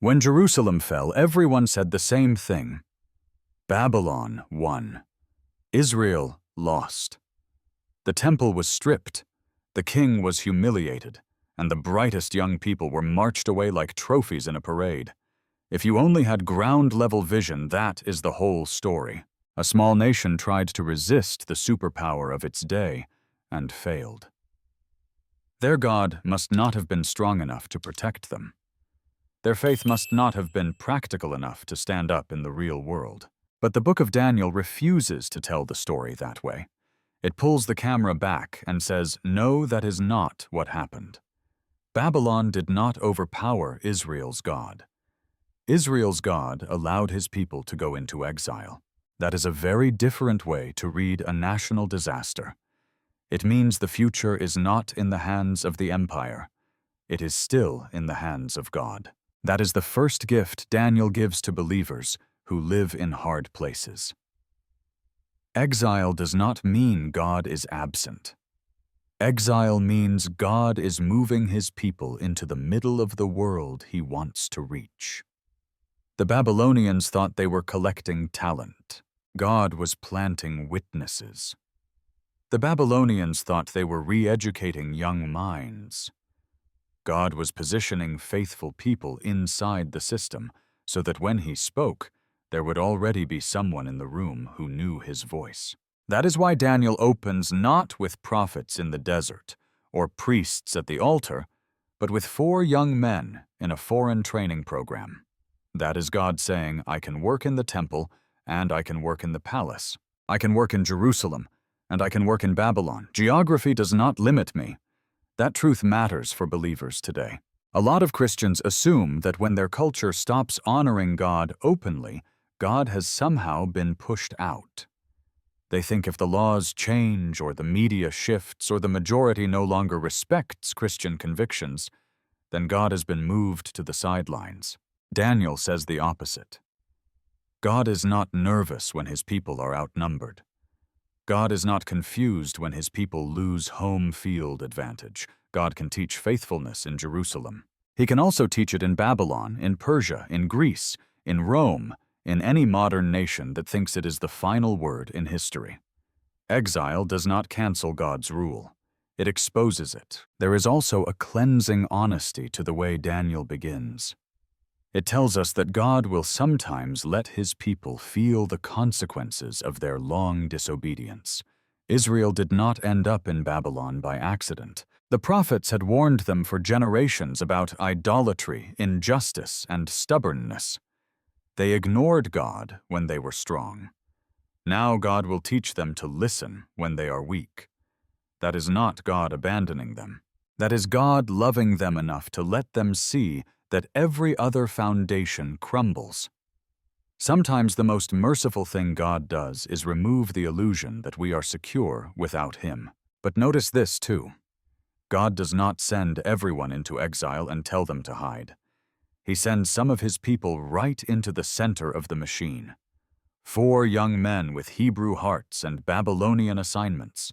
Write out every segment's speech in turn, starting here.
When Jerusalem fell, everyone said the same thing. Babylon won. Israel lost. The temple was stripped. The king was humiliated, and the brightest young people were marched away like trophies in a parade. If you only had ground-level vision, that is the whole story. A small nation tried to resist the superpower of its day and failed. Their God must not have been strong enough to protect them. Their faith must not have been practical enough to stand up in the real world. But the book of Daniel refuses to tell the story that way. It pulls the camera back and says, no, that is not what happened. Babylon did not overpower Israel's God. Israel's God allowed his people to go into exile. That is a very different way to read a national disaster. It means the future is not in the hands of the empire. It is still in the hands of God. That is the first gift Daniel gives to believers who live in hard places. Exile does not mean God is absent. Exile means God is moving his people into the middle of the world he wants to reach. The Babylonians thought they were collecting talent. God was planting witnesses. The Babylonians thought they were re-educating young minds. God was positioning faithful people inside the system so that when he spoke, there would already be someone in the room who knew his voice. That is why Daniel opens not with prophets in the desert or priests at the altar, but with 4 young men in a foreign training program. That is God saying, I can work in the temple and I can work in the palace. I can work in Jerusalem and I can work in Babylon. Geography does not limit me. That truth matters for believers today. A lot of Christians assume that when their culture stops honoring God openly, God has somehow been pushed out. They think if the laws change or the media shifts or the majority no longer respects Christian convictions, then God has been moved to the sidelines. Daniel says the opposite. God is not nervous when his people are outnumbered. God is not confused when his people lose home field advantage. God can teach faithfulness in Jerusalem. He can also teach it in Babylon, in Persia, in Greece, in Rome, in any modern nation that thinks it is the final word in history. Exile does not cancel God's rule. It exposes it. There is also a cleansing honesty to the way Daniel begins. It tells us that God will sometimes let his people feel the consequences of their long disobedience. Israel did not end up in Babylon by accident. The prophets had warned them for generations about idolatry, injustice, and stubbornness. They ignored God when they were strong. Now God will teach them to listen when they are weak. That is not God abandoning them. That is God loving them enough to let them see that every other foundation crumbles. Sometimes the most merciful thing God does is remove the illusion that we are secure without him. But notice this too. God does not send everyone into exile and tell them to hide. He sends some of his people right into the center of the machine. 4 young men with Hebrew hearts and Babylonian assignments.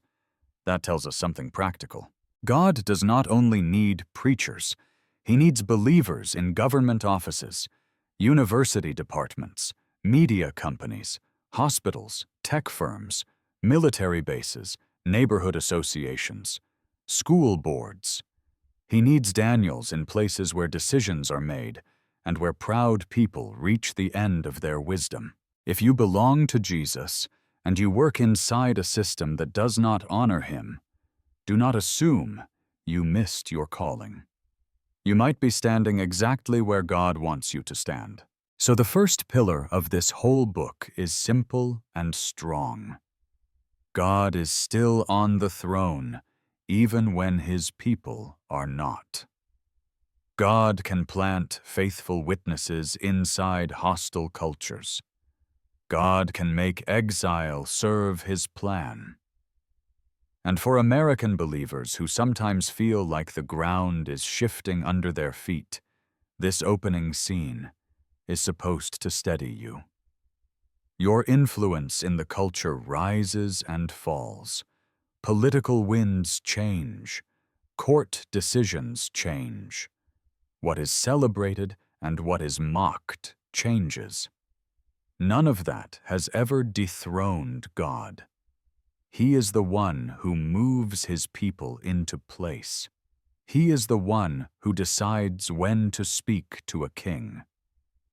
That tells us something practical. God does not only need preachers, he needs believers in government offices, university departments, media companies, hospitals, tech firms, military bases, neighborhood associations, school boards. He needs Daniels in places where decisions are made and where proud people reach the end of their wisdom. If you belong to Jesus and you work inside a system that does not honor him, do not assume you missed your calling. You might be standing exactly where God wants you to stand. So the first pillar of this whole book is simple and strong. God is still on the throne, even when his people are not. God can plant faithful witnesses inside hostile cultures. God can make exile serve his plan. And for American believers who sometimes feel like the ground is shifting under their feet, this opening scene is supposed to steady you. Your influence in the culture rises and falls. Political winds change. Court decisions change. What is celebrated and what is mocked changes. None of that has ever dethroned God. He is the one who moves his people into place. He is the one who decides when to speak to a king.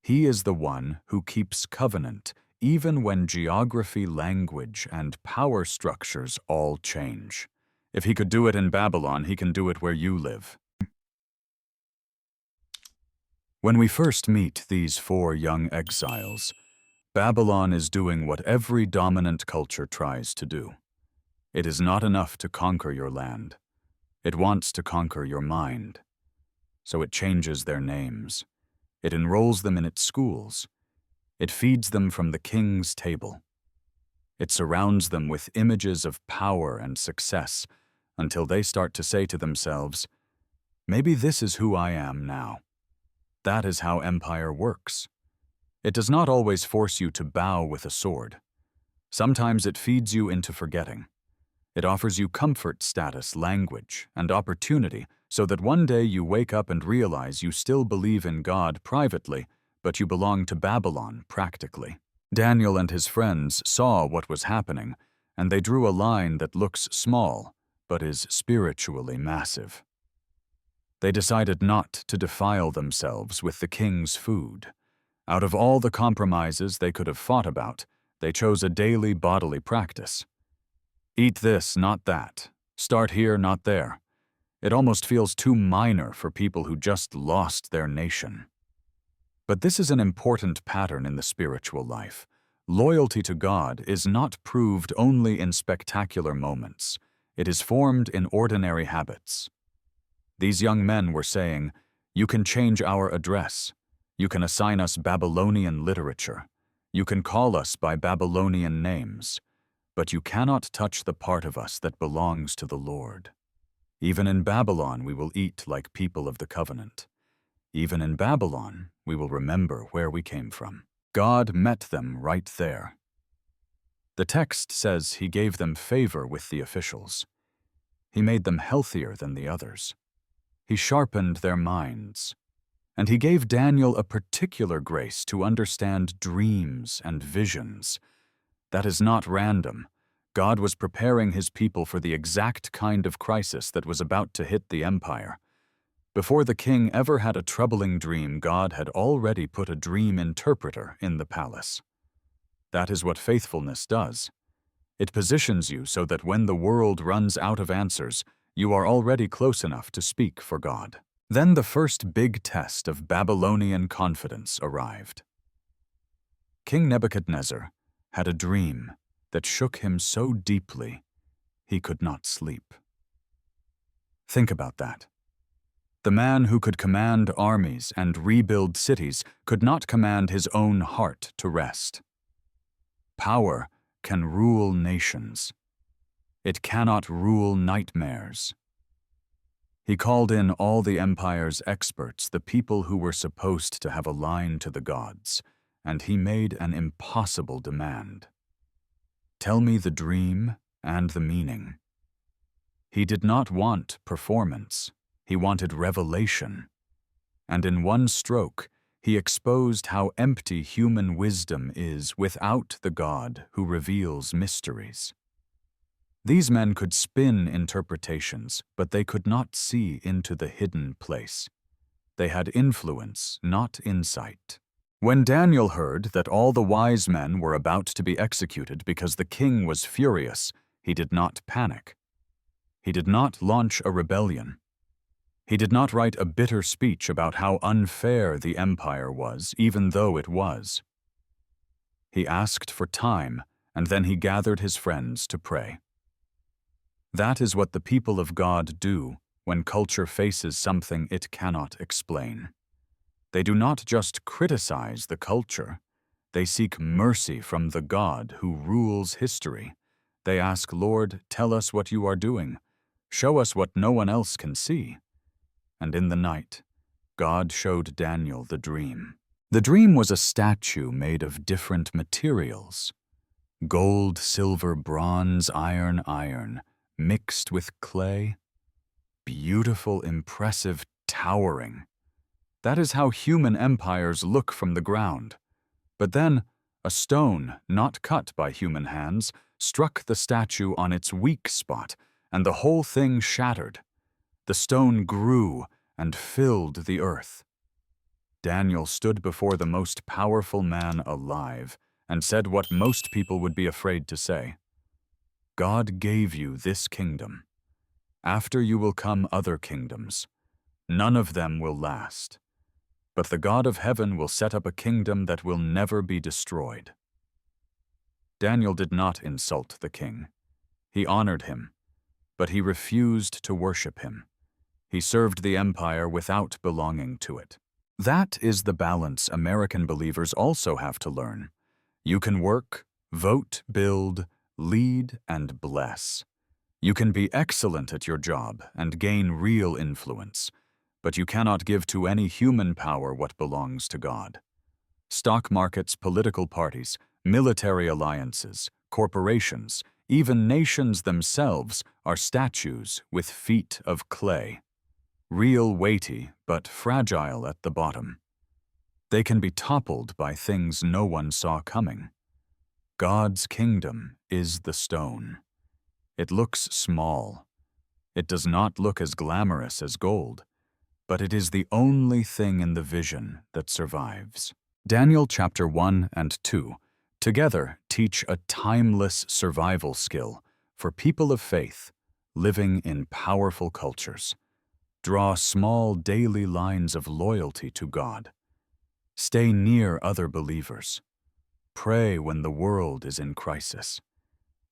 He is the one who keeps covenant even when geography, language, and power structures all change. If he could do it in Babylon, he can do it where you live. When we first meet these 4 young exiles, Babylon is doing what every dominant culture tries to do. It is not enough to conquer your land. It wants to conquer your mind. So it changes their names. It enrolls them in its schools. It feeds them from the king's table. It surrounds them with images of power and success until they start to say to themselves, "Maybe this is who I am now." That is how empire works. It does not always force you to bow with a sword. Sometimes it feeds you into forgetting. It offers you comfort status, language, and opportunity so that one day you wake up and realize you still believe in God privately, but you belong to Babylon practically. Daniel and his friends saw what was happening, and they drew a line that looks small, but is spiritually massive. They decided not to defile themselves with the king's food. Out of all the compromises they could have fought about, they chose a daily bodily practice. Eat this, not that. Start here, not there. It almost feels too minor for people who just lost their nation. But this is an important pattern in the spiritual life. Loyalty to God is not proved only in spectacular moments. It is formed in ordinary habits. These young men were saying, "You can change our address. You can assign us Babylonian literature. You can call us by Babylonian names. But you cannot touch the part of us that belongs to the Lord. Even in Babylon we will eat like people of the covenant. Even in Babylon we will remember where we came from." God met them right there. The text says he gave them favor with the officials. He made them healthier than the others. He sharpened their minds. And he gave Daniel a particular grace to understand dreams and visions. That is not random. God was preparing his people for the exact kind of crisis that was about to hit the empire. Before the king ever had a troubling dream, God had already put a dream interpreter in the palace. That is what faithfulness does. It positions you so that when the world runs out of answers, you are already close enough to speak for God. Then the first big test of Babylonian confidence arrived. King Nebuchadnezzar had a dream that shook him so deeply he could not sleep. Think about that. The man who could command armies and rebuild cities could not command his own heart to rest. Power can rule nations. It cannot rule nightmares. He called in all the empire's experts, the people who were supposed to have a line to the gods, and he made an impossible demand. Tell me the dream and the meaning. He did not want performance. He wanted revelation. And in one stroke, he exposed how empty human wisdom is without the God who reveals mysteries. These men could spin interpretations, but they could not see into the hidden place. They had influence, not insight. When Daniel heard that all the wise men were about to be executed because the king was furious, he did not panic. He did not launch a rebellion. He did not write a bitter speech about how unfair the empire was, even though it was. He asked for time, and then he gathered his friends to pray. That is what the people of God do when culture faces something it cannot explain. They do not just criticize the culture. They seek mercy from the God who rules history. They ask, "Lord, tell us what you are doing. Show us what no one else can see." And in the night, God showed Daniel the dream. The dream was a statue made of different materials: gold, silver, bronze, iron, mixed with clay. Beautiful, impressive, towering. That is how human empires look from the ground. But then, a stone, not cut by human hands, struck the statue on its weak spot, and the whole thing shattered. The stone grew and filled the earth. Daniel stood before the most powerful man alive and said what most people would be afraid to say. God gave you this kingdom. After you will come other kingdoms. None of them will last. But the God of heaven will set up a kingdom that will never be destroyed. Daniel did not insult the king. He honored him, but he refused to worship him. He served the empire without belonging to it. That is the balance American believers also have to learn. You can work, vote, build, lead, and bless. You can be excellent at your job and gain real influence, but you cannot give to any human power what belongs to God. Stock markets, political parties, military alliances, corporations, even nations themselves are statues with feet of clay. Real weighty, but fragile at the bottom. They can be toppled by things no one saw coming. God's kingdom is the stone. It looks small. It does not look as glamorous as gold, but it is the only thing in the vision that survives. Daniel chapter 1 and 2 together teach a timeless survival skill for people of faith living in powerful cultures. Draw small daily lines of loyalty to God. Stay near other believers. Pray when the world is in crisis.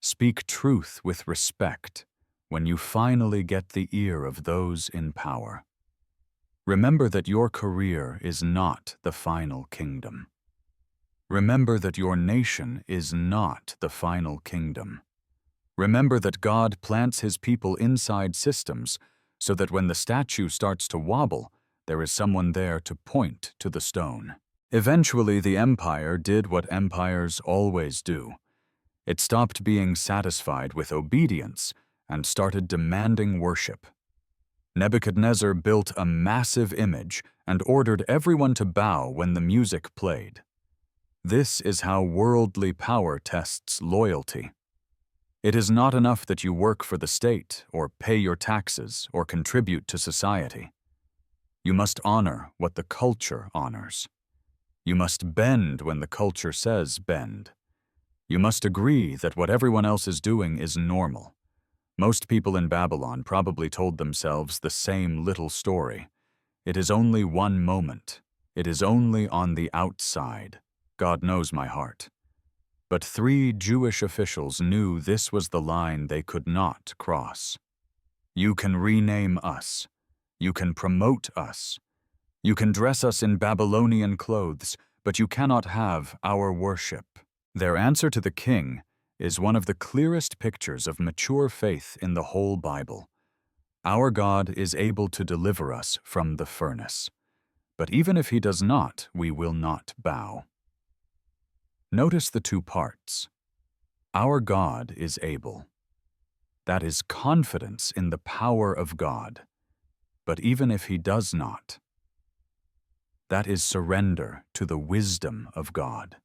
Speak truth with respect when you finally get the ear of those in power. Remember that your career is not the final kingdom. Remember that your nation is not the final kingdom. Remember that God plants His people inside systems so that when the statue starts to wobble, there is someone there to point to the stone. Eventually, the empire did what empires always do. It stopped being satisfied with obedience and started demanding worship. Nebuchadnezzar built a massive image and ordered everyone to bow when the music played. This is how worldly power tests loyalty. It is not enough that you work for the state or pay your taxes or contribute to society. You must honor what the culture honors. You must bend when the culture says bend. You must agree that what everyone else is doing is normal. Most people in Babylon probably told themselves the same little story. It is only one moment. It is only on the outside. God knows my heart. But 3 Jewish officials knew this was the line they could not cross. You can rename us. You can promote us. You can dress us in Babylonian clothes, but you cannot have our worship. Their answer to the king is one of the clearest pictures of mature faith in the whole Bible. Our God is able to deliver us from the furnace. But even if He does not, we will not bow. Notice the 2 parts. Our God is able. That is confidence in the power of God. But even if He does not, that is surrender to the wisdom of God.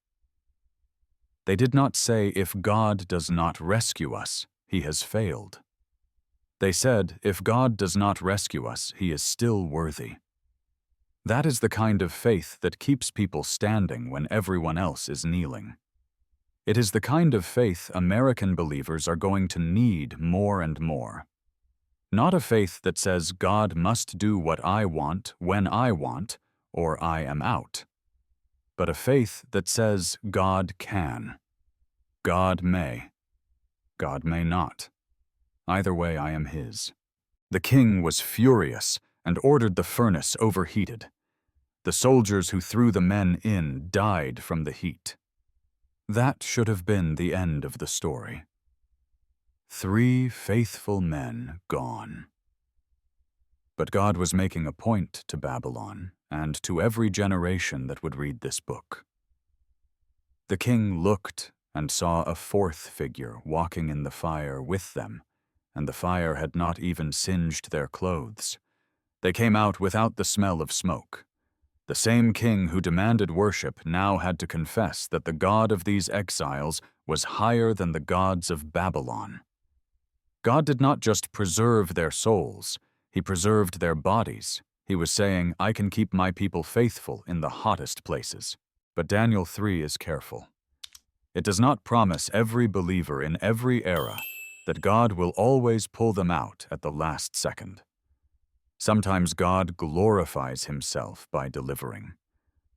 They did not say, if God does not rescue us, He has failed. They said, if God does not rescue us, He is still worthy. That is the kind of faith that keeps people standing when everyone else is kneeling. It is the kind of faith American believers are going to need more and more. Not a faith that says God must do what I want when I want, or I am out. But a faith that says God can. God may. God may not. Either way, I am His. The king was furious and ordered the furnace overheated. The soldiers who threw the men in died from the heat. That should have been the end of the story. 3 faithful men gone. But God was making a point to Babylon and to every generation that would read this book. The king looked and saw a 4th figure walking in the fire with them, and the fire had not even singed their clothes. They came out without the smell of smoke. The same king who demanded worship now had to confess that the God of these exiles was higher than the gods of Babylon. God did not just preserve their souls, He preserved their bodies. He was saying, I can keep my people faithful in the hottest places. But Daniel 3 is careful. It does not promise every believer in every era that God will always pull them out at the last second. Sometimes God glorifies Himself by delivering.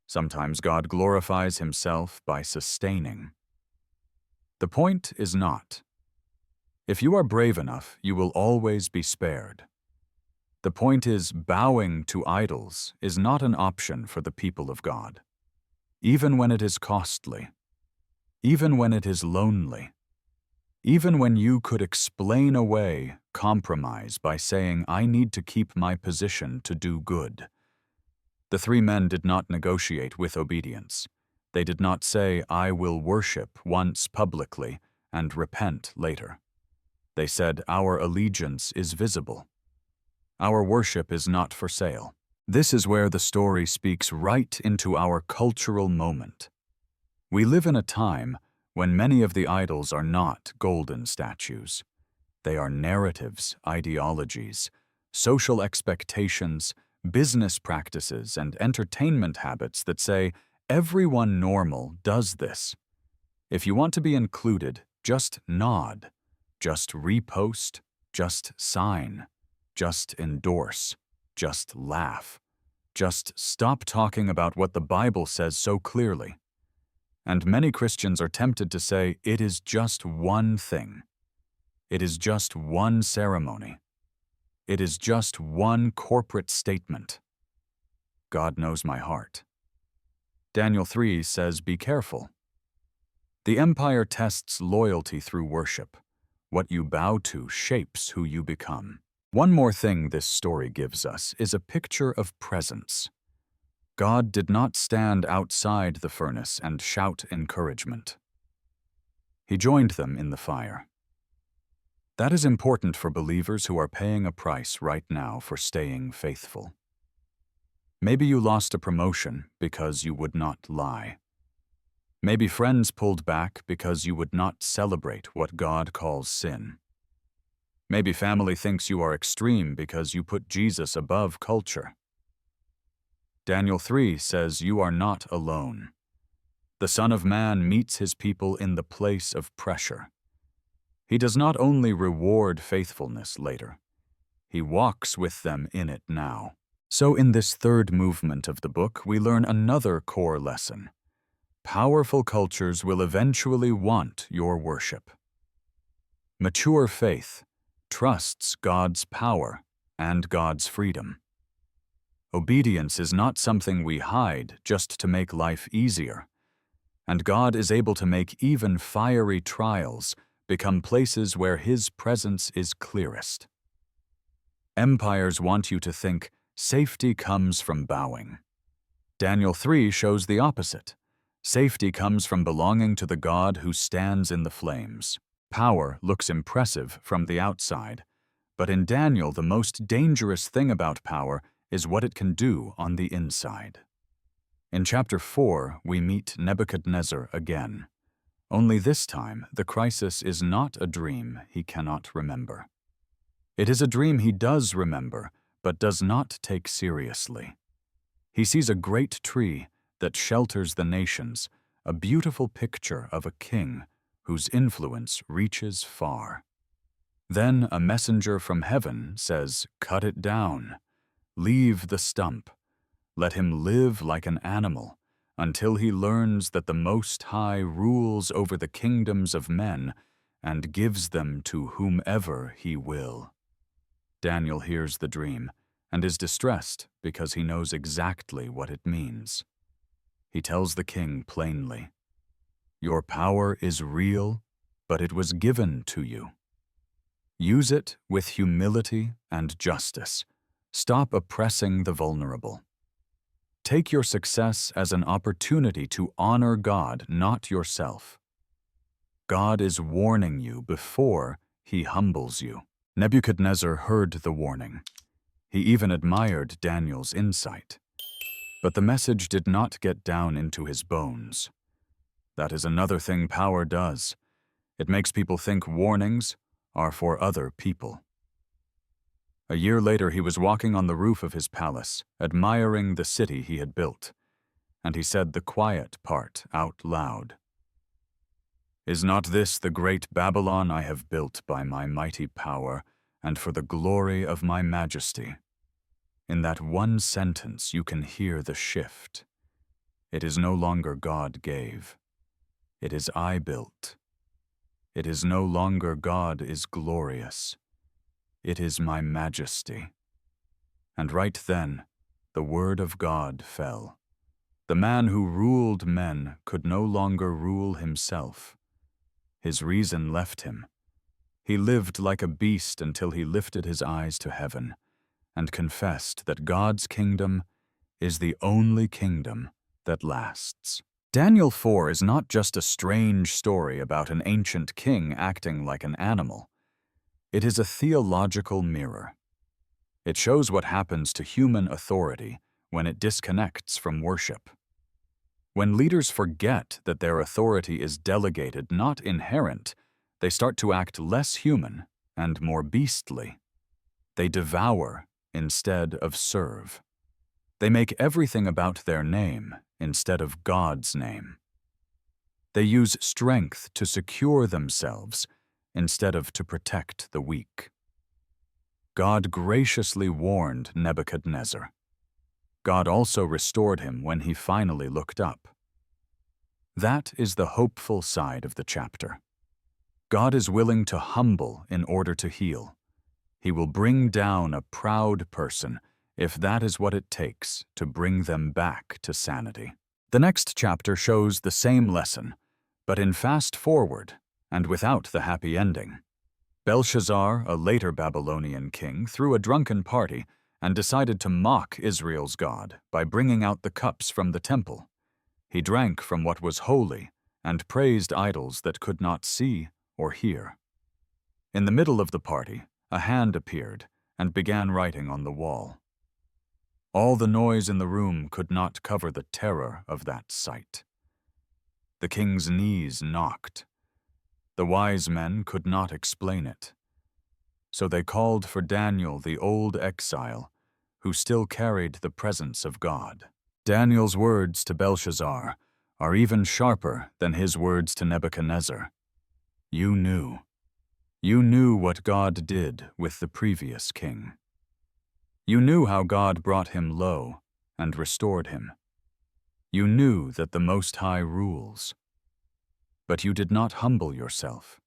Sometimes God glorifies Himself by sustaining. The point is not, if you are brave enough, you will always be spared. The point is, bowing to idols is not an option for the people of God. Even when it is costly, even when it is lonely, even when you could explain away compromise by saying, I need to keep my position to do good. The three men did not negotiate with obedience. They did not say, I will worship once publicly and repent later. They said, our allegiance is visible. Our worship is not for sale. This is where the story speaks right into our cultural moment. We live in a time when many of the idols are not golden statues. They are narratives, ideologies, social expectations, business practices, and entertainment habits that say, everyone normal does this. If you want to be included, just nod, just repost, just sign, just endorse, just laugh, just stop talking about what the Bible says so clearly. And many Christians are tempted to say, it is just one thing. It is just one ceremony. It is just one corporate statement. God knows my heart. Daniel 3 says, be careful. The empire tests loyalty through worship. What you bow to shapes who you become. One more thing this story gives us is a picture of presence. God did not stand outside the furnace and shout encouragement. He joined them in the fire. That is important for believers who are paying a price right now for staying faithful. Maybe you lost a promotion because you would not lie. Maybe friends pulled back because you would not celebrate what God calls sin. Maybe family thinks you are extreme because you put Jesus above culture. Daniel 3 says you are not alone. The Son of Man meets His people in the place of pressure. He does not only reward faithfulness later, He walks with them in it now. So in this third movement of the book, we learn another core lesson. Powerful cultures will eventually want your worship. Mature faith trusts God's power and God's freedom. Obedience is not something we hide just to make life easier, and God is able to make even fiery trials become places where His presence is clearest. Empires want you to think safety comes from bowing. Daniel 3 shows the opposite. Safety comes from belonging to the God who stands in the flames. Power looks impressive from the outside, but in Daniel, the most dangerous thing about power is what it can do on the inside. In chapter 4, we meet Nebuchadnezzar again. Only this time, the crisis is not a dream he cannot remember. It is a dream he does remember, but does not take seriously. He sees a great tree that shelters the nations, a beautiful picture of a king whose influence reaches far. Then a messenger from heaven says, "Cut it down. Leave the stump. Let him live like an animal until he learns that the Most High rules over the kingdoms of men and gives them to whomever He will." Daniel hears the dream and is distressed because he knows exactly what it means. He tells the king plainly, "Your power is real, but it was given to you. Use it with humility and justice. Stop oppressing the vulnerable. Take your success as an opportunity to honor God, not yourself. God is warning you before He humbles you." Nebuchadnezzar heard the warning. He even admired Daniel's insight. But the message did not get down into his bones. That is another thing power does. It makes people think warnings are for other people. A year later, he was walking on the roof of his palace, admiring the city he had built, and he said the quiet part out loud. "Is not this the great Babylon I have built by my mighty power and for the glory of my majesty?" In that one sentence, you can hear the shift. It is no longer God gave. It is I built. It is no longer God is glorious. It is my majesty. And right then, the word of God fell. The man who ruled men could no longer rule himself. His reason left him. He lived like a beast until he lifted his eyes to heaven and confessed that God's kingdom is the only kingdom that lasts. Daniel 4 is not just a strange story about an ancient king acting like an animal. It is a theological mirror. It shows what happens to human authority when it disconnects from worship. When leaders forget that their authority is delegated, not inherent, they start to act less human and more beastly. They devour instead of serve. They make everything about their name instead of God's name. They use strength to secure themselves instead of to protect the weak. God graciously warned Nebuchadnezzar. God also restored him when he finally looked up. That is the hopeful side of the chapter. God is willing to humble in order to heal. He will bring down a proud person if that is what it takes to bring them back to sanity. The next chapter shows the same lesson, but in fast forward and without the happy ending. Belshazzar, a later Babylonian king, threw a drunken party and decided to mock Israel's God by bringing out the cups from the temple. He drank from what was holy and praised idols that could not see or hear. In the middle of the party, a hand appeared and began writing on the wall. All the noise in the room could not cover the terror of that sight. The king's knees knocked. The wise men could not explain it. So they called for Daniel, the old exile, who still carried the presence of God. Daniel's words to Belshazzar are even sharper than his words to Nebuchadnezzar. You knew. You knew what God did with the previous king. You knew how God brought him low and restored him. You knew that the Most High rules. But you did not humble yourself.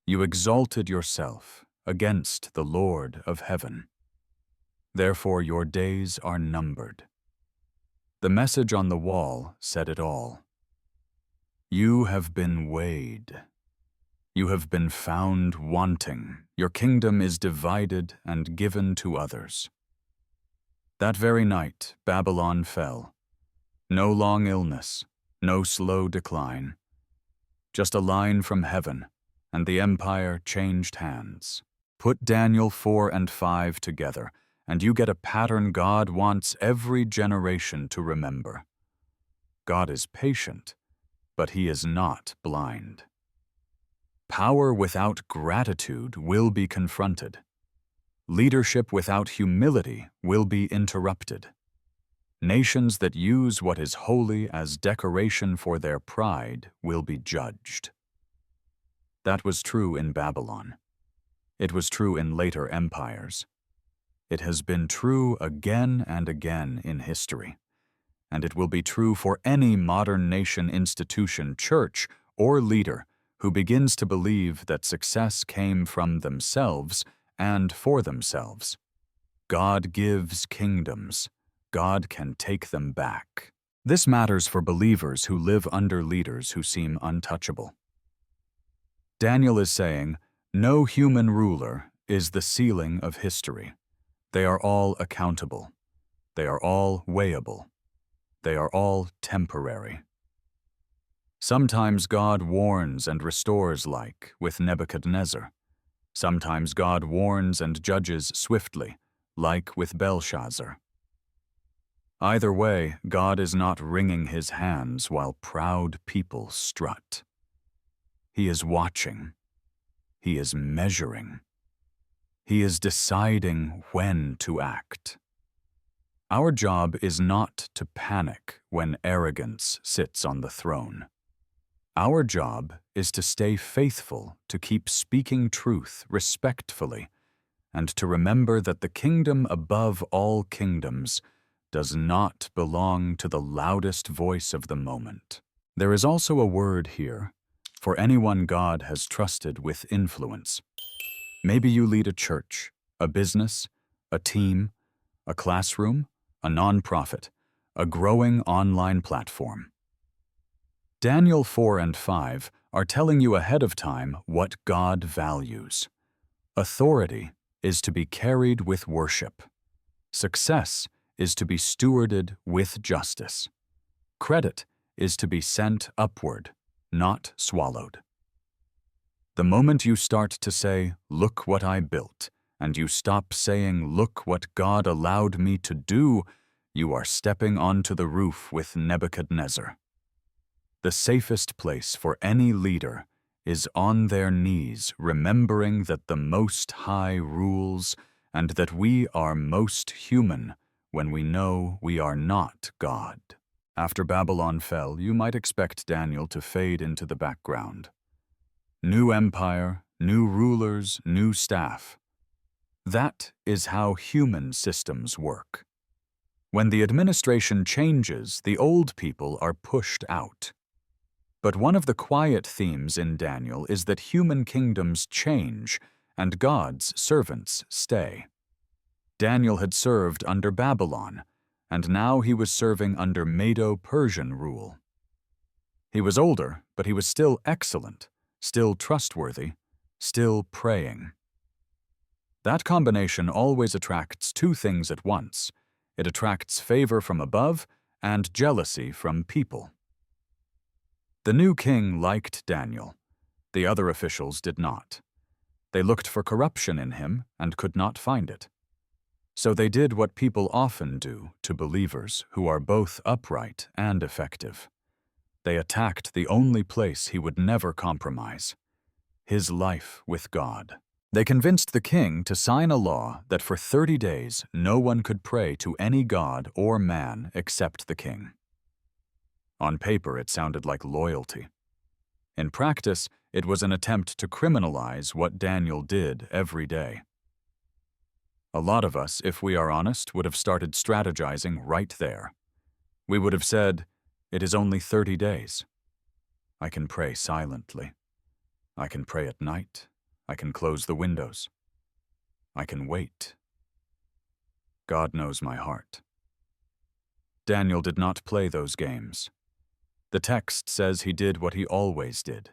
You exalted yourself against the Lord of heaven. Therefore your days are numbered. The message on the wall said it all. You have been weighed. You have been found wanting. Your kingdom is divided and given to others. That very night, Babylon fell. No long illness, no slow decline. Just a line from heaven, and the empire changed hands. Put Daniel 4 and 5 together, and you get a pattern God wants every generation to remember. God is patient, but he is not blind. Power without gratitude will be confronted. Leadership without humility will be interrupted. Nations that use what is holy as decoration for their pride will be judged. That was true in Babylon. It was true in later empires. It has been true again and again in history, and it will be true for any modern nation, institution, church, or leader who begins to believe that success came from themselves and for themselves. God gives kingdoms. God can take them back. This matters for believers who live under leaders who seem untouchable. Daniel is saying, no human ruler is the ceiling of history. They are all accountable. They are all weighable. They are all temporary. Sometimes God warns and restores, like with Nebuchadnezzar. Sometimes God warns and judges swiftly, like with Belshazzar. Either way, God is not wringing his hands while proud people strut. He is watching. He is measuring. He is deciding when to act. Our job is not to panic when arrogance sits on the throne. Our job is to stay faithful, to keep speaking truth respectfully, and to remember that the kingdom above all kingdoms does not belong to the loudest voice of the moment. There is also a word here for anyone God has trusted with influence. Maybe you lead a church, a business, a team, a classroom, a nonprofit, a growing online platform. Daniel 4 and 5 are telling you ahead of time what God values. Authority is to be carried with worship. Success is to be stewarded with justice. Credit is to be sent upward, not swallowed. The moment you start to say, "Look what I built," and you stop saying, "Look what God allowed me to do," you are stepping onto the roof with Nebuchadnezzar. The safest place for any leader is on their knees, remembering that the Most High rules and that we are most human when we know we are not God. After Babylon fell, you might expect Daniel to fade into the background. New empire, new rulers, new staff. That is how human systems work. When the administration changes, the old people are pushed out. But one of the quiet themes in Daniel is that human kingdoms change and God's servants stay. Daniel had served under Babylon, and now he was serving under Medo-Persian rule. He was older, but he was still excellent, still trustworthy, still praying. That combination always attracts two things at once. It attracts favor from above and jealousy from people. The new king liked Daniel. The other officials did not. They looked for corruption in him and could not find it. So they did what people often do to believers who are both upright and effective. They attacked the only place he would never compromise: his life with God. They convinced the king to sign a law that for 30 days no one could pray to any god or man except the king. On paper, it sounded like loyalty. In practice, it was an attempt to criminalize what Daniel did every day. A lot of us, if we are honest, would have started strategizing right there. We would have said, "It is only 30 days. I can pray silently. I can pray at night. I can close the windows. I can wait. God knows my heart." Daniel did not play those games. The text says he did what he always did.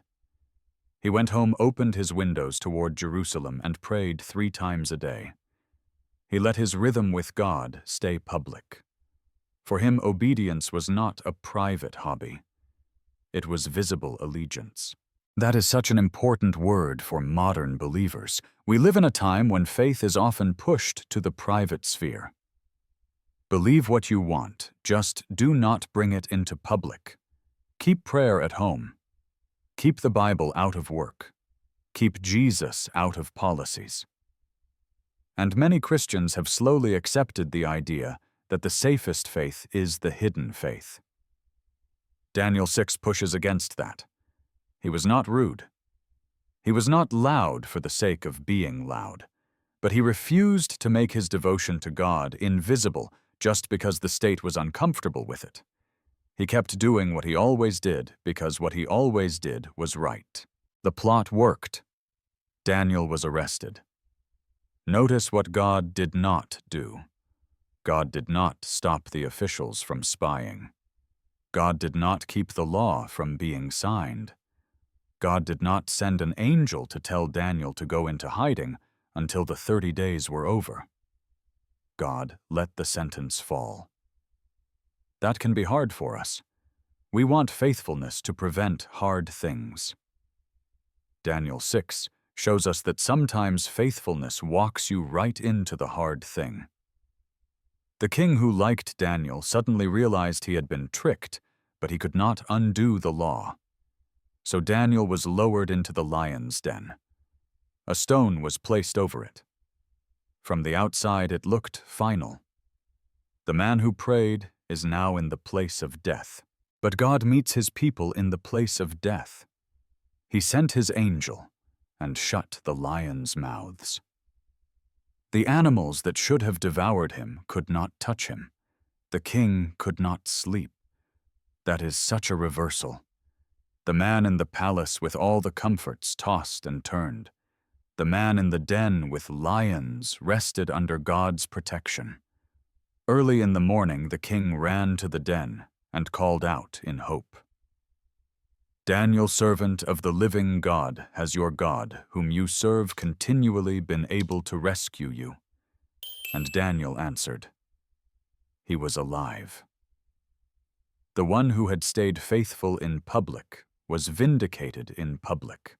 He went home, opened his windows toward Jerusalem, and prayed 3 times a day. He let his rhythm with God stay public. For him, obedience was not a private hobby. It was visible allegiance. That is such an important word for modern believers. We live in a time when faith is often pushed to the private sphere. Believe what you want, just do not bring it into public. Keep prayer at home. Keep the Bible out of work. Keep Jesus out of policies. And many Christians have slowly accepted the idea that the safest faith is the hidden faith. Daniel 6 pushes against that. He was not rude. He was not loud for the sake of being loud, but he refused to make his devotion to God invisible just because the state was uncomfortable with it. He kept doing what he always did because what he always did was right. The plot worked. Daniel was arrested. Notice what God did not do. God did not stop the officials from spying. God did not keep the law from being signed. God did not send an angel to tell Daniel to go into hiding until the 30 days were over. God let the sentence fall. That can be hard for us. We want faithfulness to prevent hard things. Daniel 6 shows us that sometimes faithfulness walks you right into the hard thing. The king who liked Daniel suddenly realized he had been tricked, but he could not undo the law. So Daniel was lowered into the lion's den. A stone was placed over it. From the outside it looked final. The man who prayed is now in the place of death. But God meets his people in the place of death. He sent his angel and shut the lions' mouths. The animals that should have devoured him could not touch him. The king could not sleep. That is such a reversal. The man in the palace with all the comforts tossed and turned. The man in the den with lions rested under God's protection. Early in the morning the king ran to the den and called out in hope. Daniel, servant of the living God, has your God, whom you serve continually, been able to rescue you? And Daniel answered, he was alive. The one who had stayed faithful in public was vindicated in public.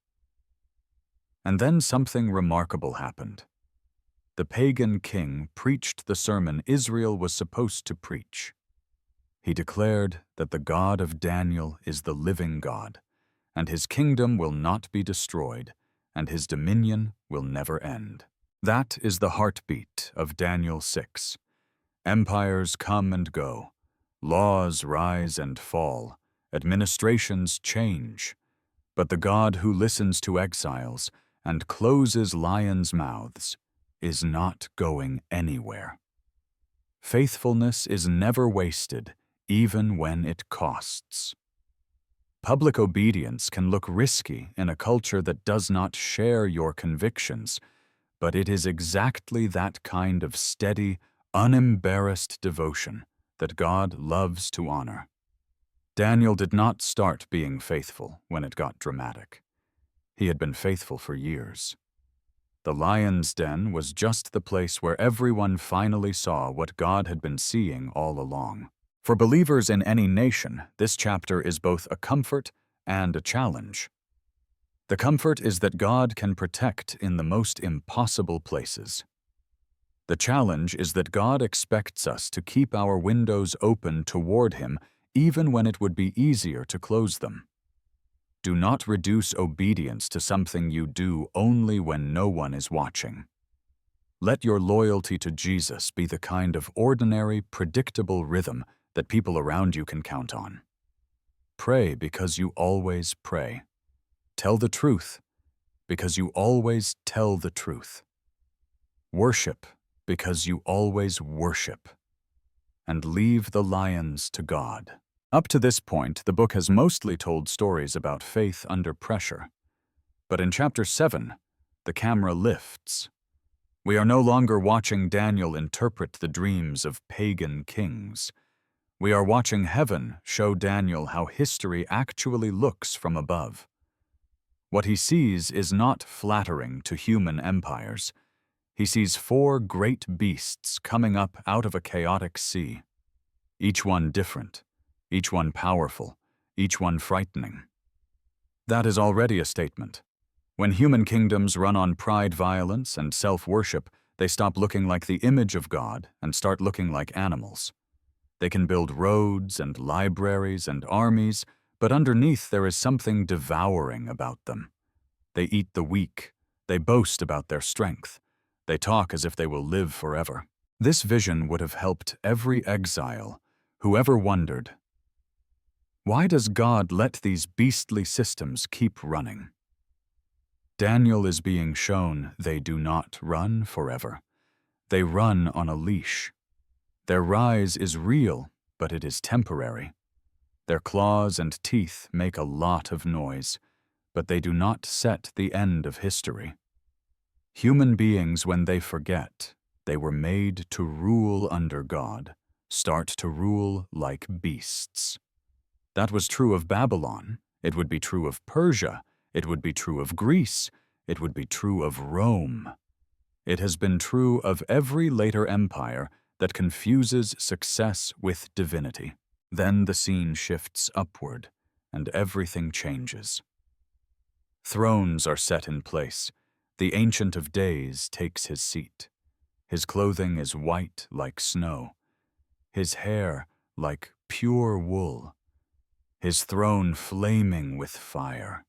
And then something remarkable happened. The pagan king preached the sermon Israel was supposed to preach. He declared that the God of Daniel is the living God, and his kingdom will not be destroyed, and his dominion will never end. That is the heartbeat of Daniel 6. Empires come and go, laws rise and fall, administrations change, but the God who listens to exiles and closes lions' mouths is not going anywhere. Faithfulness is never wasted, even when it costs. Public obedience can look risky in a culture that does not share your convictions, but it is exactly that kind of steady, unembarrassed devotion that God loves to honor. Daniel did not start being faithful when it got dramatic. He had been faithful for years. The lion's den was just the place where everyone finally saw what God had been seeing all along. For believers in any nation, this chapter is both a comfort and a challenge. The comfort is that God can protect in the most impossible places. The challenge is that God expects us to keep our windows open toward Him even when it would be easier to close them. Do not reduce obedience to something you do only when no one is watching. Let your loyalty to Jesus be the kind of ordinary, predictable rhythm that people around you can count on. Pray because you always pray. Tell the truth because you always tell the truth. Worship because you always worship. And leave the lions to God. Up to this point, the book has mostly told stories about faith under pressure. But in chapter 7, the camera lifts. We are no longer watching Daniel interpret the dreams of pagan kings. We are watching heaven show Daniel how history actually looks from above. What he sees is not flattering to human empires. He sees 4 great beasts coming up out of a chaotic sea. Each one different, each one powerful, each one frightening. That is already a statement. When human kingdoms run on pride, violence, and self-worship, they stop looking like the image of God and start looking like animals. They can build roads and libraries and armies, but underneath there is something devouring about them. They eat the weak. They boast about their strength. They talk as if they will live forever. This vision would have helped every exile who ever wondered, why does God let these beastly systems keep running? Daniel is being shown they do not run forever. They run on a leash. Their rise is real, but it is temporary. Their claws and teeth make a lot of noise, but they do not set the end of history. Human beings, when they forget they were made to rule under God, start to rule like beasts. That was true of Babylon. It would be true of Persia. It would be true of Greece. It would be true of Rome. It has been true of every later empire that confuses success with divinity. Then the scene shifts upward, and everything changes. Thrones are set in place. The Ancient of Days takes his seat. His clothing is white like snow. his hair like pure wool, his throne flaming with fire.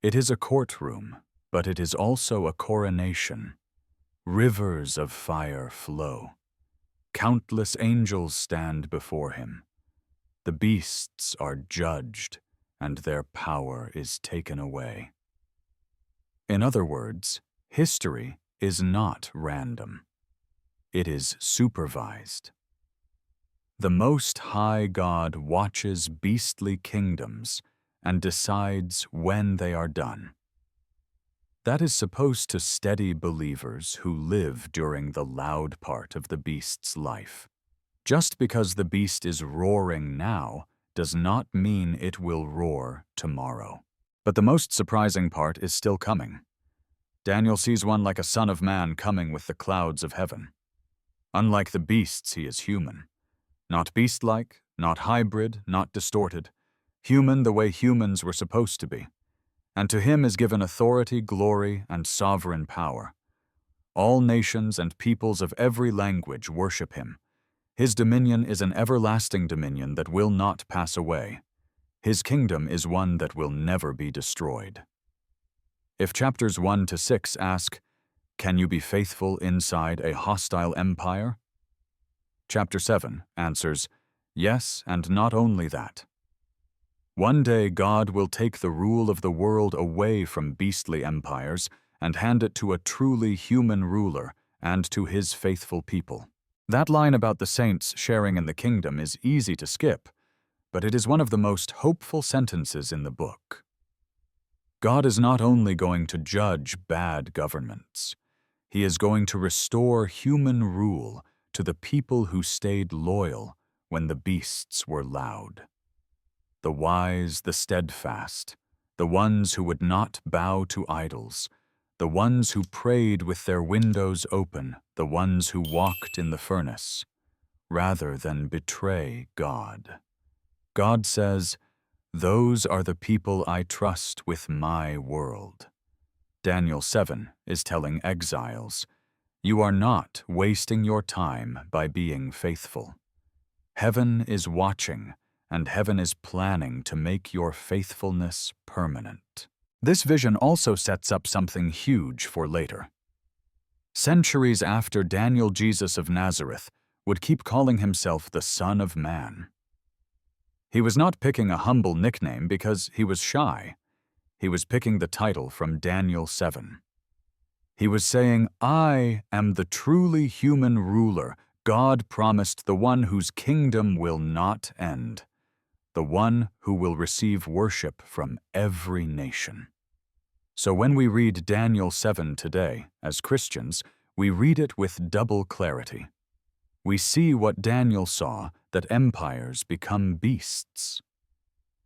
It is a courtroom, but it is also a coronation. Rivers of fire flow. Countless angels stand before him. The beasts are judged, and their power is taken away. In other words, history is not random. It is supervised. The Most High God watches beastly kingdoms and decides when they are done. That is supposed to steady believers who live during the loud part of the beast's life. Just because the beast is roaring now does not mean it will roar tomorrow. But the most surprising part is still coming. Daniel sees one like a son of man coming with the clouds of heaven. Unlike the beasts, he is human. Not beast-like, not hybrid, not distorted. Human the way humans were supposed to be. And to him is given authority, glory, and sovereign power. All nations and peoples of every language worship him. His dominion is an everlasting dominion that will not pass away. His kingdom is one that will never be destroyed. If chapters 1 to 6 ask, "Can you be faithful inside a hostile empire?" Chapter 7 answers, "Yes, and not only that." One day God will take the rule of the world away from beastly empires and hand it to a truly human ruler and to his faithful people. That line about the saints sharing in the kingdom is easy to skip, but it is one of the most hopeful sentences in the book. God is not only going to judge bad governments, he is going to restore human rule to the people who stayed loyal when the beasts were loud. The wise, the steadfast, the ones who would not bow to idols, the ones who prayed with their windows open, the ones who walked in the furnace, rather than betray God. God says, "Those are the people I trust with my world." Daniel 7 is telling exiles, "You are not wasting your time by being faithful. Heaven is watching, and heaven is planning to make your faithfulness permanent." This vision also sets up something huge for later. Centuries after Daniel, Jesus of Nazareth would keep calling himself the Son of Man. He was not picking a humble nickname because he was shy. He was picking the title from Daniel 7. He was saying, "I am the truly human ruler God promised, the one whose kingdom will not end, the one who will receive worship from every nation." So when we read Daniel 7 today, as Christians, we read it with double clarity. We see what Daniel saw, that empires become beasts.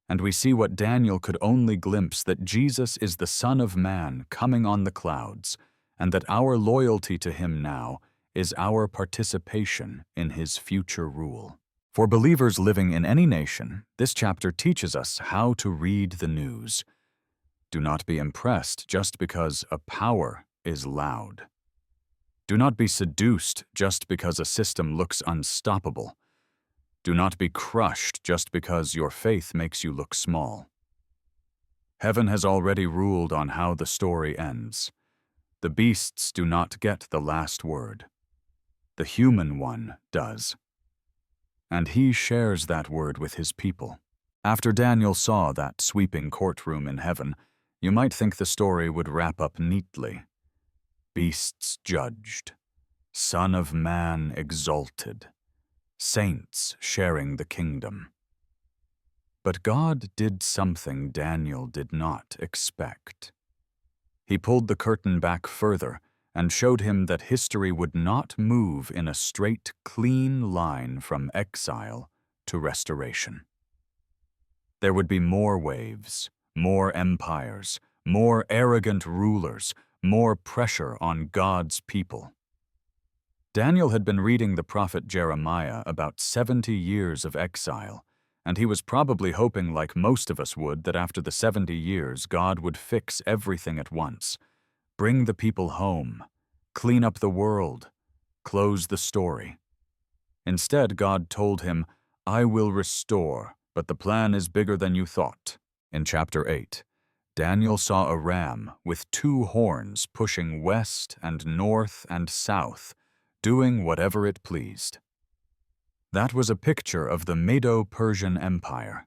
And we see what Daniel could only glimpse, that Jesus is the Son of Man coming on the clouds, and that our loyalty to him now is our participation in his future rule. For believers living in any nation, this chapter teaches us how to read the news. Do not be impressed just because a power is loud. Do not be seduced just because a system looks unstoppable. Do not be crushed just because your faith makes you look small. Heaven has already ruled on how the story ends. The beasts do not get the last word. The human one does. And he shares that word with his people. After Daniel saw that sweeping courtroom in heaven, you might think the story would wrap up neatly. Beasts judged, Son of Man exalted, saints sharing the kingdom. But God did something Daniel did not expect. He pulled the curtain back further and showed him that history would not move in a straight, clean line from exile to restoration. There would be more waves, more empires, more arrogant rulers, more pressure on God's people. Daniel had been reading the prophet Jeremiah about 70 years of exile, and he was probably hoping, like most of us would, that after the 70 years God would fix everything at once, bring the people home, clean up the world, close the story. Instead, God told him, "I will restore, but the plan is bigger than you thought." In chapter 8, Daniel saw a ram with 2 horns pushing west and north and south, doing whatever it pleased. That was a picture of the Medo-Persian Empire.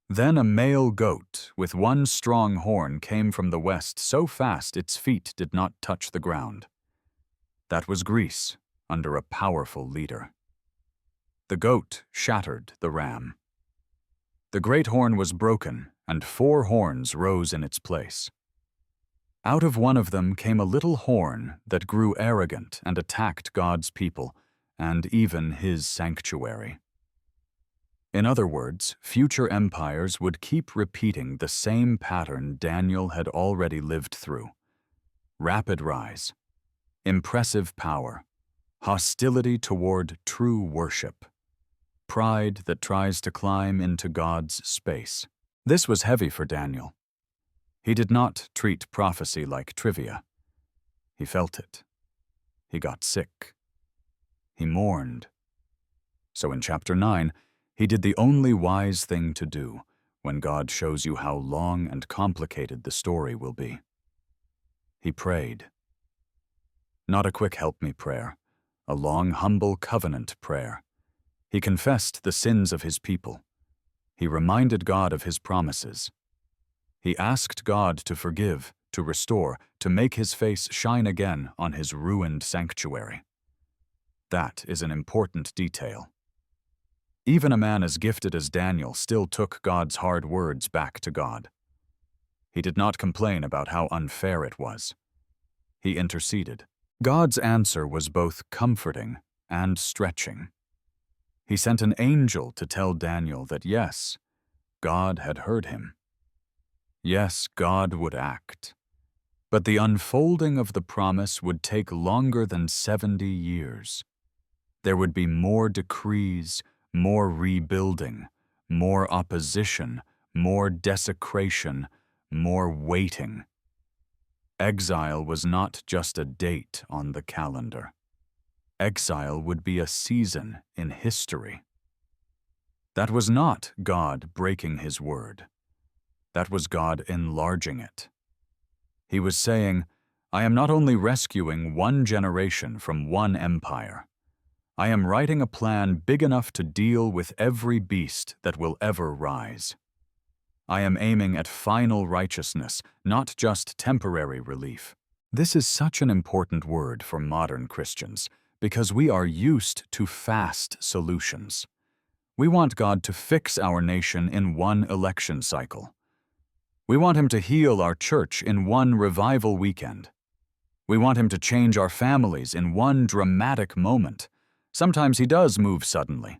Then a male goat with 1 strong horn came from the west so fast its feet did not touch the ground. That was Greece, under a powerful leader. The goat shattered the ram. The great horn was broken, and 4 horns rose in its place. Out of one of them came a little horn that grew arrogant and attacked God's people, and even his sanctuary. In other words, future empires would keep repeating the same pattern Daniel had already lived through. Rapid rise, impressive power, hostility toward true worship, pride that tries to climb into God's space. This was heavy for Daniel. He did not treat prophecy like trivia. He felt it. He got sick. He mourned. So in chapter 9, he did the only wise thing to do when God shows you how long and complicated the story will be. He prayed. Not a quick help me prayer, a long, humble covenant prayer. He confessed the sins of his people. He reminded God of his promises. He asked God to forgive, to restore, to make his face shine again on his ruined sanctuary. That is an important detail. Even a man as gifted as Daniel still took God's hard words back to God. He did not complain about how unfair it was. He interceded. God's answer was both comforting and stretching. He sent an angel to tell Daniel that yes, God had heard him. Yes, God would act. But the unfolding of the promise would take longer than 70 years. There would be more decrees, more rebuilding, more opposition, more desecration, more waiting. Exile was not just a date on the calendar. Exile would be a season in history. That was not God breaking his word. That was God enlarging it. He was saying, I am not only rescuing one generation from one empire, I am writing a plan big enough to deal with every beast that will ever rise. I am aiming at final righteousness, not just temporary relief. This is such an important word for modern Christians because we are used to fast solutions. We want God to fix our nation in one election cycle. We want Him to heal our church in one revival weekend. We want Him to change our families in one dramatic moment. Sometimes He does move suddenly,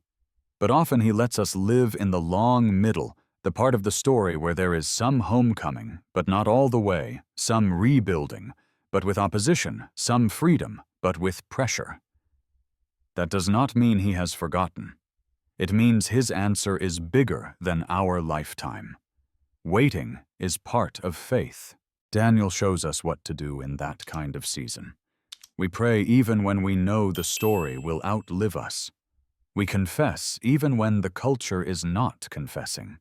but often He lets us live in the long middle, the part of the story where there is some homecoming, but not all the way, some rebuilding, but with opposition, some freedom, but with pressure. That does not mean He has forgotten. It means His answer is bigger than our lifetime. Waiting is part of faith. Daniel shows us what to do in that kind of season. We pray even when we know the story will outlive us. We confess even when the culture is not confessing.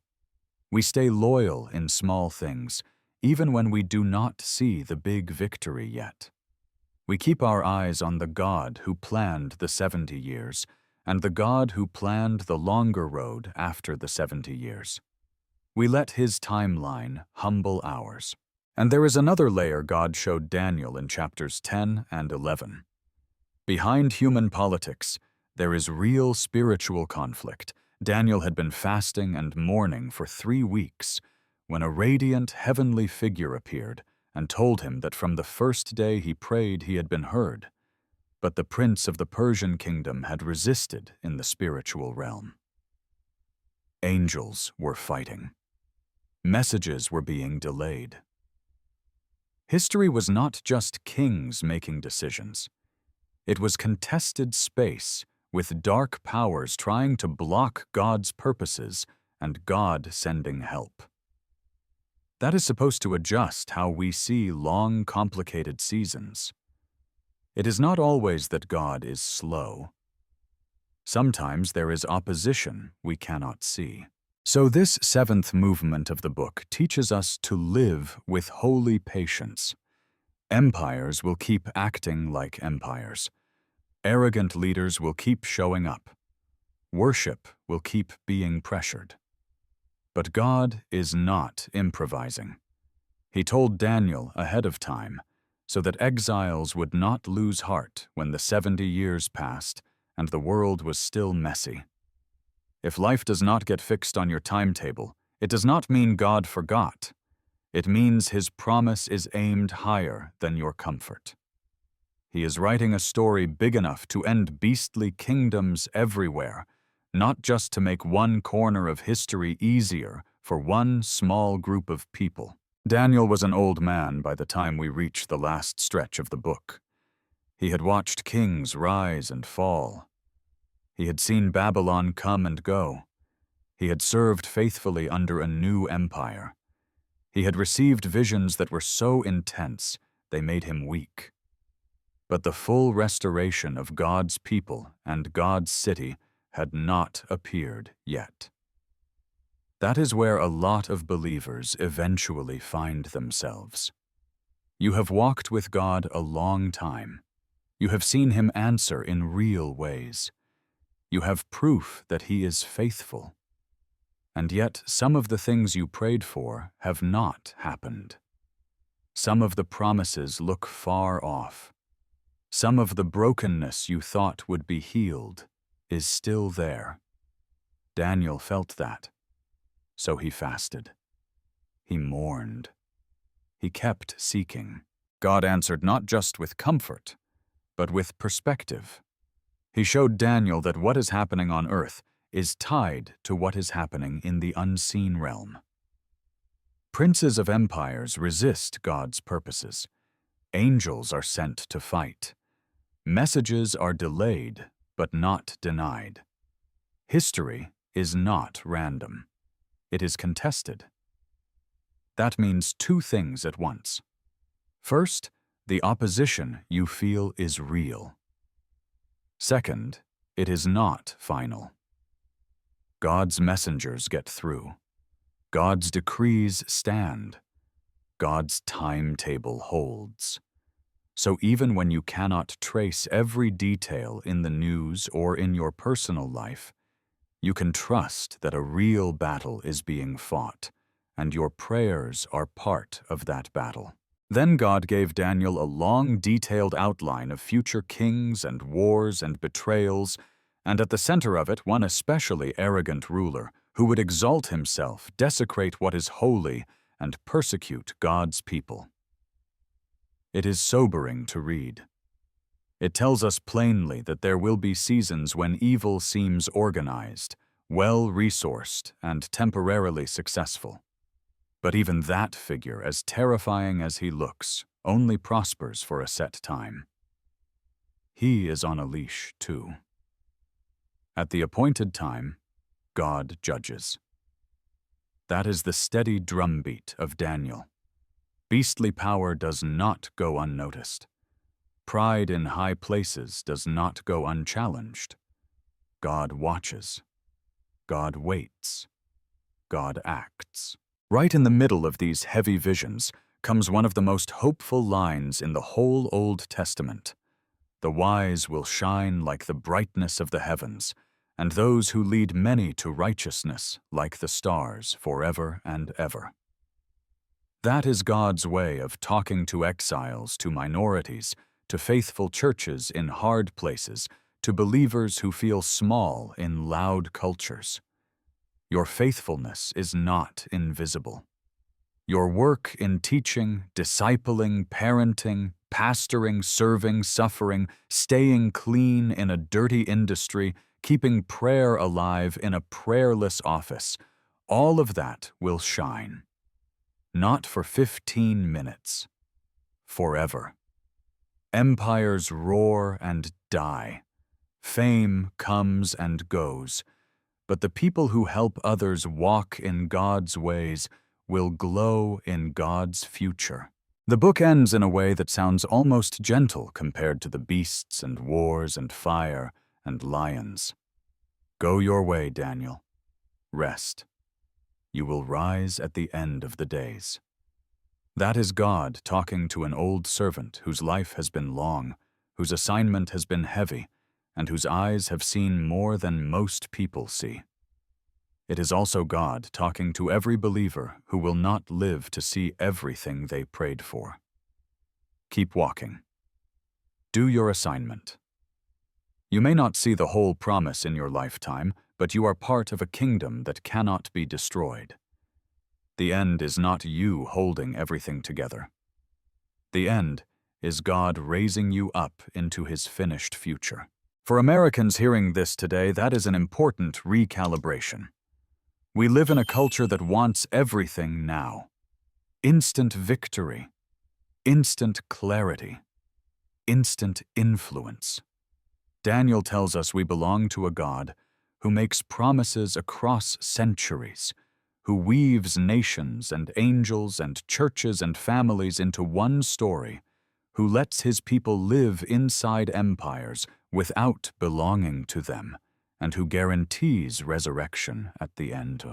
We stay loyal in small things, even when we do not see the big victory yet. We keep our eyes on the God who planned the 70 years and the God who planned the longer road after the 70 years. We let His timeline humble ours. And there is another layer God showed Daniel in chapters 10 and 11. Behind human politics, there is real spiritual conflict. Daniel had been fasting and mourning for 3 weeks when a radiant heavenly figure appeared and told him that from the first day he prayed he had been heard. But the prince of the Persian kingdom had resisted in the spiritual realm. Angels were fighting. Messages were being delayed. History was not just kings making decisions. It was contested space with dark powers trying to block God's purposes and God sending help. That is supposed to adjust how we see long, complicated seasons. It is not always that God is slow. Sometimes there is opposition we cannot see. So this seventh movement of the book teaches us to live with holy patience. Empires will keep acting like empires. Arrogant leaders will keep showing up. Worship will keep being pressured. But God is not improvising. He told Daniel ahead of time so that exiles would not lose heart when the 70 years passed and the world was still messy. If life does not get fixed on your timetable, it does not mean God forgot. It means His promise is aimed higher than your comfort. He is writing a story big enough to end beastly kingdoms everywhere, not just to make one corner of history easier for one small group of people. Daniel was an old man by the time we reached the last stretch of the book. He had watched kings rise and fall. He had seen Babylon come and go. He had served faithfully under a new empire. He had received visions that were so intense they made him weak. But the full restoration of God's people and God's city had not appeared yet. That is where a lot of believers eventually find themselves. You have walked with God a long time. You have seen Him answer in real ways. You have proof that He is faithful. And yet some of the things you prayed for have not happened. Some of the promises look far off. Some of the brokenness you thought would be healed is still there. Daniel felt that. So he fasted. He mourned. He kept seeking. God answered not just with comfort, but with perspective. He showed Daniel that what is happening on earth is tied to what is happening in the unseen realm. Princes of empires resist God's purposes. Angels are sent to fight. Messages are delayed, but not denied. History is not random. It is contested. That means two things at once. First, the opposition you feel is real. Second, it is not final. God's messengers get through. God's decrees stand. God's timetable holds. So even when you cannot trace every detail in the news or in your personal life, you can trust that a real battle is being fought, and your prayers are part of that battle. Then God gave Daniel a long, detailed outline of future kings and wars and betrayals, and at the center of it, one especially arrogant ruler who would exalt himself, desecrate what is holy, and persecute God's people. It is sobering to read. It tells us plainly that there will be seasons when evil seems organized, well-resourced, and temporarily successful. But even that figure, as terrifying as he looks, only prospers for a set time. He is on a leash, too. At the appointed time, God judges. That is the steady drumbeat of Daniel. Beastly power does not go unnoticed. Pride in high places does not go unchallenged. God watches. God waits. God acts. Right in the middle of these heavy visions comes one of the most hopeful lines in the whole Old Testament. The wise will shine like the brightness of the heavens, and those who lead many to righteousness like the stars forever and ever. That is God's way of talking to exiles, to minorities, to faithful churches in hard places, to believers who feel small in loud cultures. Your faithfulness is not invisible. Your work in teaching, discipling, parenting, pastoring, serving, suffering, staying clean in a dirty industry, keeping prayer alive in a prayerless office, all of that will shine. Not for 15 minutes. Forever. Empires roar and die. Fame comes and goes. But the people who help others walk in God's ways will glow in God's future. The book ends in a way that sounds almost gentle compared to the beasts and wars and fire and lions. Go your way, Daniel. Rest. You will rise at the end of the days. That is God talking to an old servant whose life has been long, whose assignment has been heavy, and whose eyes have seen more than most people see. It is also God talking to every believer who will not live to see everything they prayed for. Keep walking. Do your assignment. You may not see the whole promise in your lifetime, but you are part of a kingdom that cannot be destroyed. The end is not you holding everything together. The end is God raising you up into His finished future. For Americans hearing this today, that is an important recalibration. We live in a culture that wants everything now. Instant victory, instant clarity, instant influence. Daniel tells us we belong to a God who makes promises across centuries, who weaves nations and angels and churches and families into one story, who lets His people live inside empires without belonging to them, and who guarantees resurrection at the end.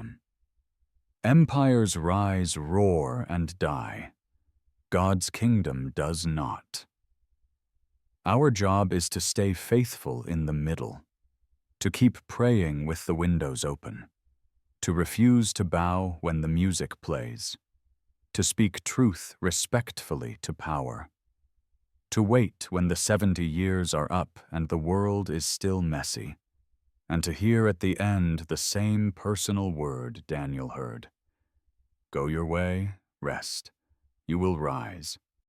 Empires rise, roar, and die. God's kingdom does not. Our job is to stay faithful in the middle, to keep praying with the windows open, to refuse to bow when the music plays, to speak truth respectfully to power, to wait when the 70 years are up and the world is still messy, and to hear at the end the same personal word Daniel heard. Go your way, rest. You will rise.